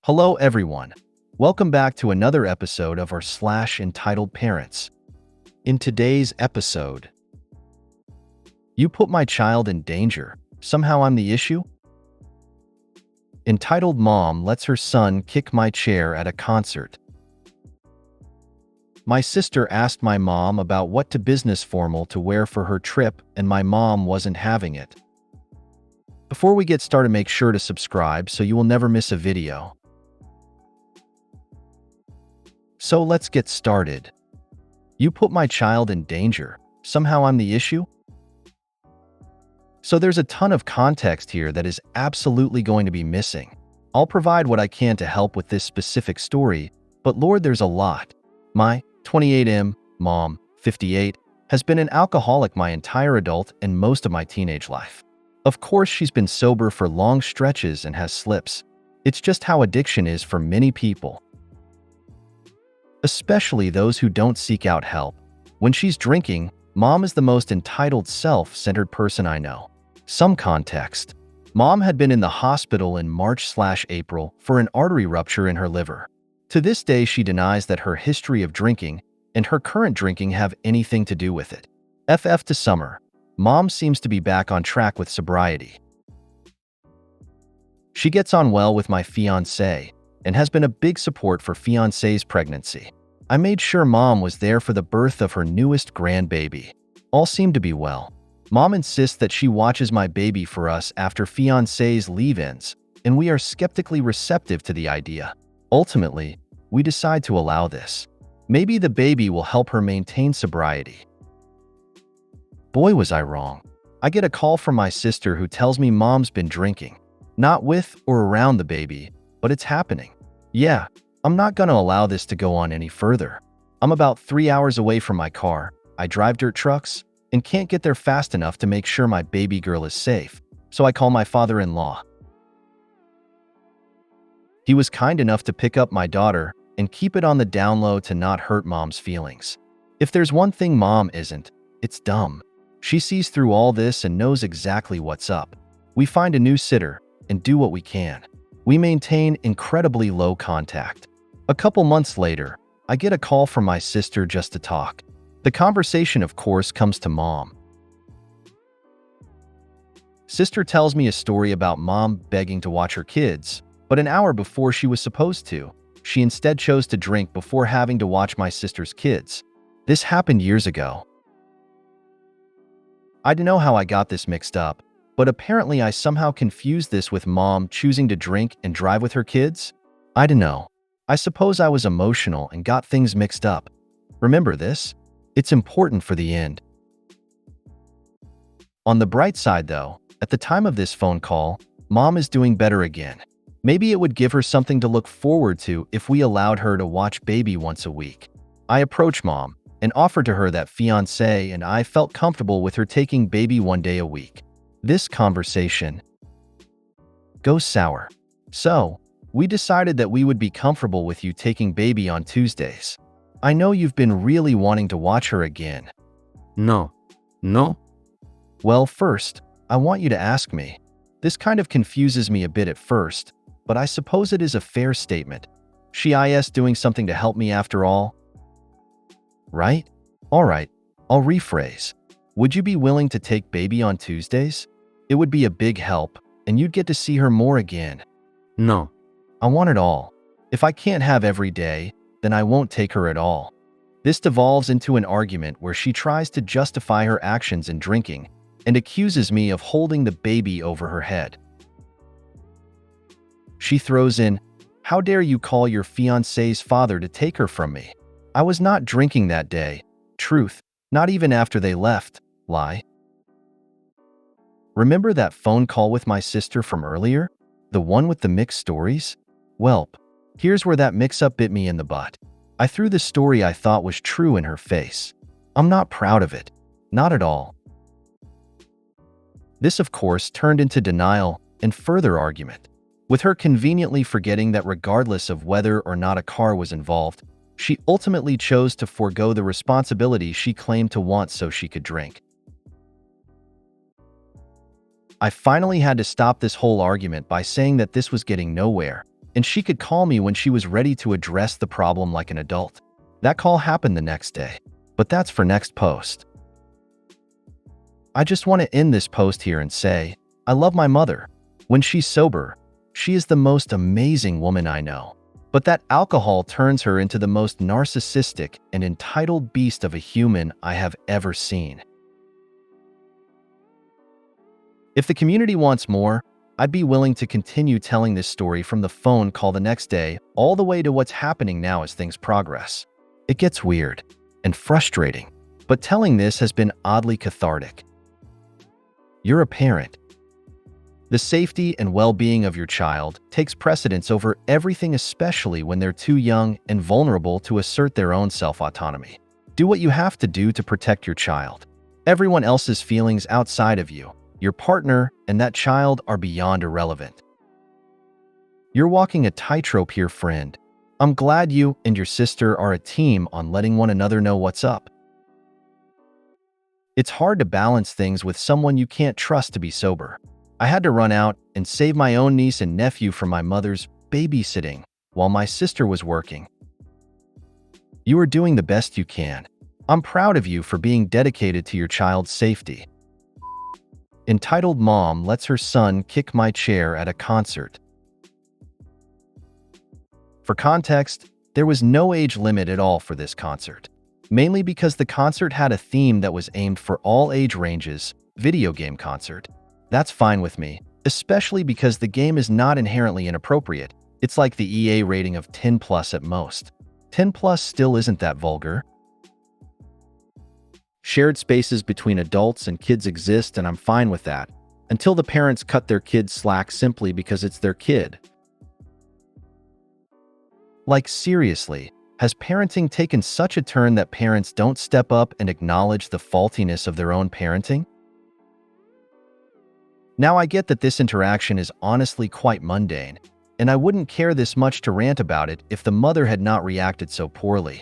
Hello everyone. Welcome back to another episode of our entitled parents. In today's episode, you put my child in danger. Somehow I'm the issue? Entitled mom lets her son kick my chair at a concert. My sister asked my mom about what business formal to wear for her trip, and my mom wasn't having it. Before we get started, make sure to subscribe so you will never miss a video. So let's get started. You put my child in danger. Somehow I'm the issue? So there's a ton of context here that is absolutely going to be missing. I'll provide what I can to help with this specific story, but Lord, there's a lot. My 28M mom, 58, has been an alcoholic my entire adult and most of my teenage life. Of course, she's been sober for long stretches and has slips. It's just how addiction is for many people, especially those who don't seek out help. When she's drinking, mom is the most entitled, self-centered person I know. Some context. Mom had been in the hospital in March/April for an artery rupture in her liver. To this day, she denies that her history of drinking and her current drinking have anything to do with it. FF to summer, mom seems to be back on track with sobriety. She gets on well with my fiancé and has been a big support for fiancé's pregnancy. I made sure mom was there for the birth of her newest grandbaby. All seemed to be well. Mom insists that she watches my baby for us after fiancé's leave ends, and we are skeptically receptive to the idea. Ultimately, we decide to allow this. Maybe the baby will help her maintain sobriety. Boy, was I wrong. I get a call from my sister who tells me mom's been drinking. Not with or around the baby, but it's happening. Yeah, I'm not gonna allow this to go on any further. I'm about 3 hours away from my car. I drive dirt trucks and can't get there fast enough to make sure my baby girl is safe, so I call my father-in-law. He was kind enough to pick up my daughter and keep it on the down low to not hurt mom's feelings. If there's one thing mom isn't, it's dumb. She sees through all this and knows exactly what's up. We find a new sitter and do what we can. We maintain incredibly low contact. A couple months later, I get a call from my sister just to talk. The conversation, of course, comes to mom. Sister tells me a story about mom begging to watch her kids, but an hour before she was supposed to, she instead chose to drink before having to watch my sister's kids. This happened years ago. I don't know how I got this mixed up, but apparently I somehow confused this with mom choosing to drink and drive with her kids. I don't know. I suppose I was emotional and got things mixed up. Remember this? It's important for the end. On the bright side though, at the time of this phone call, mom is doing better again. Maybe it would give her something to look forward to if we allowed her to watch baby once a week. I approached mom and offered to her that fiancé and I felt comfortable with her taking baby one day a week. This conversation goes sour. So, we decided that we would be comfortable with you taking baby on Tuesdays. I know you've been really wanting to watch her again. No. Well, first, I want you to ask me. This kind of confuses me a bit at first, but I suppose it is a fair statement. She is doing something to help me after all. Right? Alright, I'll rephrase. Would you be willing to take baby on Tuesdays? It would be a big help, and you'd get to see her more again. No. I want it all. If I can't have every day, then I won't take her at all. This devolves into an argument where she tries to justify her actions in drinking and accuses me of holding the baby over her head. She throws in, "How dare you call your fiancé's father to take her from me? I was not drinking that day. Truth, not even after they left. Lie." Remember that phone call with my sister from earlier? The one with the mixed stories? Welp, here's where that mix-up bit me in the butt. I threw the story I thought was true in her face. I'm not proud of it. Not at all. This, of course, turned into denial and further argument, with her conveniently forgetting that regardless of whether or not a car was involved, she ultimately chose to forego the responsibility she claimed to want so she could drink. I finally had to stop this whole argument by saying that this was getting nowhere. and she could call me when she was ready to address the problem like an adult. That call happened the next day, but that's for next post. I just want to end this post here and say, I love my mother. When she's sober, she is the most amazing woman I know. But that alcohol turns her into the most narcissistic and entitled beast of a human I have ever seen. If the community wants more, I'd be willing to continue telling this story from the phone call the next day all the way to what's happening now as things progress. It gets weird and frustrating, but telling this has been oddly cathartic. You're a parent. The safety and well-being of your child takes precedence over everything, especially when they're too young and vulnerable to assert their own self-autonomy. Do what you have to do to protect your child. Everyone else's feelings outside of you, your partner, and that child are beyond irrelevant. You're walking a tightrope here, friend. I'm glad you and your sister are a team on letting one another know what's up. It's hard to balance things with someone you can't trust to be sober. I had to run out and save my own niece and nephew from my mother's babysitting while my sister was working. You are doing the best you can. I'm proud of you for being dedicated to your child's safety. Entitled Mom lets her son kick my chair at a concert. For context, there was no age limit at all for this concert, mainly because the concert had a theme that was aimed for all age ranges, video game concert. That's fine with me, especially because the game is not inherently inappropriate. It's like the EA rating of 10 plus at most. 10 plus still isn't that vulgar. Shared spaces between adults and kids exist, and I'm fine with that, until the parents cut their kids slack simply because it's their kid. Like, seriously, has parenting taken such a turn that parents don't step up and acknowledge the faultiness of their own parenting? Now, I get that this interaction is honestly quite mundane, and I wouldn't care this much to rant about it if the mother had not reacted so poorly.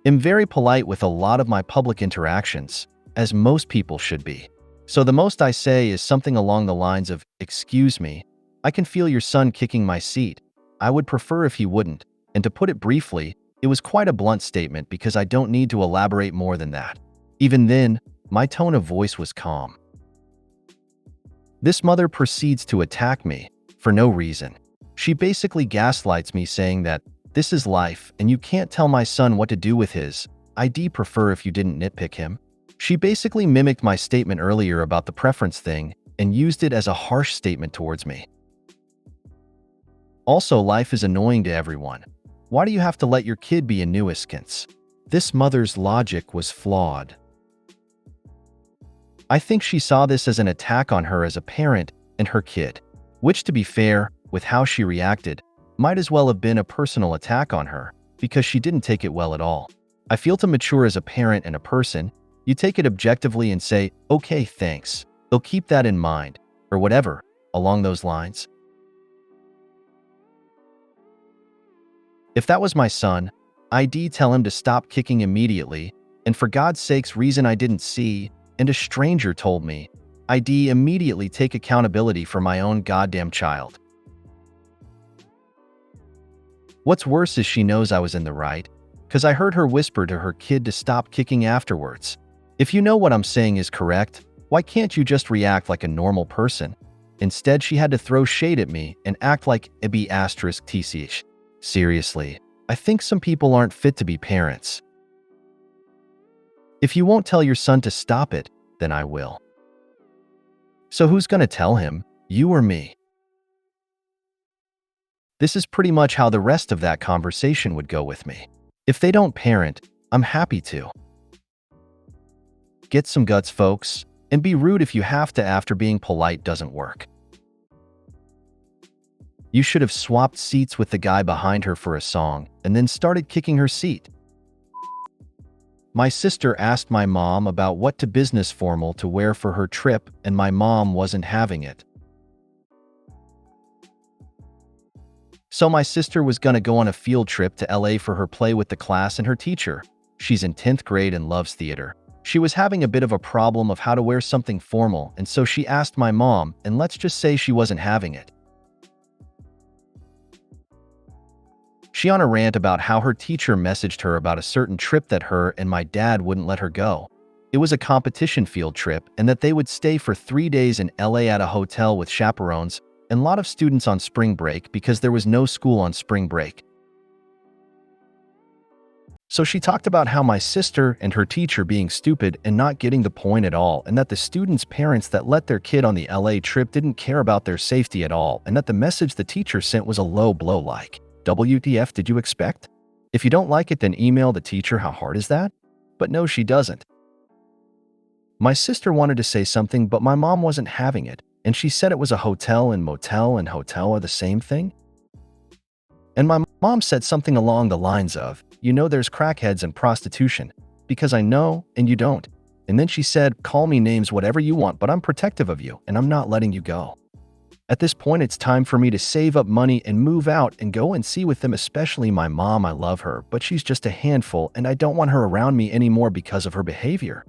I'm very polite with a lot of my public interactions, as most people should be. So the most I say is something along the lines of, "Excuse me, I can feel your son kicking my seat. I would prefer if he wouldn't." And to put it briefly, it was quite a blunt statement because I don't need to elaborate more than that. Even then, my tone of voice was calm. This mother proceeds to attack me for no reason. She basically gaslights me, saying that this is life and you can't tell my son what to do with his. I'd prefer if you didn't nitpick him. She basically mimicked my statement earlier about the preference thing and used it as a harsh statement towards me. Also, life is annoying to everyone. Why do you have to let your kid be a nuisance? This mother's logic was flawed. I think she saw this as an attack on her as a parent and her kid, which, to be fair, with how she reacted, might as well have been a personal attack on her, because she didn't take it well at all. I feel to mature as a parent and a person, you take it objectively and say, okay, thanks, they'll keep that in mind, or whatever, along those lines. If that was my son, I'd tell him to stop kicking immediately, and for God's sakes, reason I didn't see, and a stranger told me, I'd immediately take accountability for my own goddamn child. What's worse is she knows I was in the right, because I heard her whisper to her kid to stop kicking afterwards. If you know what I'm saying is correct, why can't you just react like a normal person? Instead, she had to throw shade at me and act like *tch. Seriously, I think some people aren't fit to be parents. If you won't tell your son to stop it, then I will. So who's gonna tell him, you or me? This is pretty much how the rest of that conversation would go with me. If they don't parent, I'm happy to. Get some guts, folks, and be rude if you have to after being polite doesn't work. You should have swapped seats with the guy behind her for a song and then started kicking her seat. My sister asked my mom about what to business formal to wear for her trip, and my mom wasn't having it. So my sister was gonna go on a field trip to LA for her play with the class and her teacher. She's in 10th grade and loves theater. She was having a bit of a problem of how to wear something formal, and so she asked my mom, and let's just say she wasn't having it. She on a rant about how her teacher messaged her about a certain trip that her and my dad wouldn't let her go. It was a competition field trip and that they would stay for 3 days in LA at a hotel with chaperones and a lot of students on spring break because there was no school on spring break. So she talked about how my sister and her teacher being stupid and not getting the point at all, and that the students' parents that let their kid on the LA trip didn't care about their safety at all, and that the message the teacher sent was a low blow like, WTF did you expect? If you don't like it, then email the teacher. How hard is that? But no, she doesn't. My sister wanted to say something, but my mom wasn't having it, and she said it was a hotel and motel and hotel are the same thing. And my mom said something along the lines of, you know there's crackheads and prostitution, because I know and you don't. And then she said, call me names whatever you want, but I'm protective of you and I'm not letting you go. At this point, it's time for me to save up money and move out and go and see with them, especially my mom. I love her, but she's just a handful and I don't want her around me anymore because of her behavior.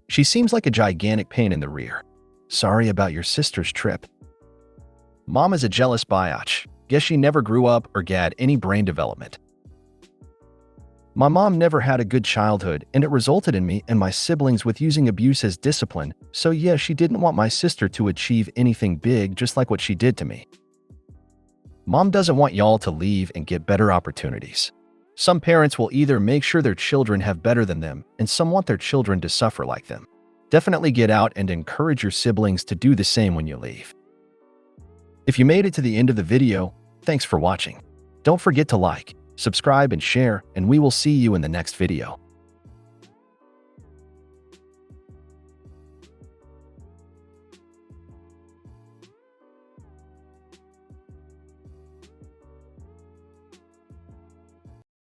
She seems like a gigantic pain in the rear. Sorry about your sister's trip. Mom is a jealous biatch. Guess she never grew up or had any brain development. My mom never had a good childhood, and it resulted in me and my siblings with using abuse as discipline, so yeah, she didn't want my sister to achieve anything big just like what she did to me. Mom doesn't want y'all to leave and get better opportunities. Some parents will either make sure their children have better than them, and some want their children to suffer like them. Definitely get out and encourage your siblings to do the same when you leave. If you made it to the end of the video, thanks for watching. Don't forget to like, subscribe, and share, and we will see you in the next video.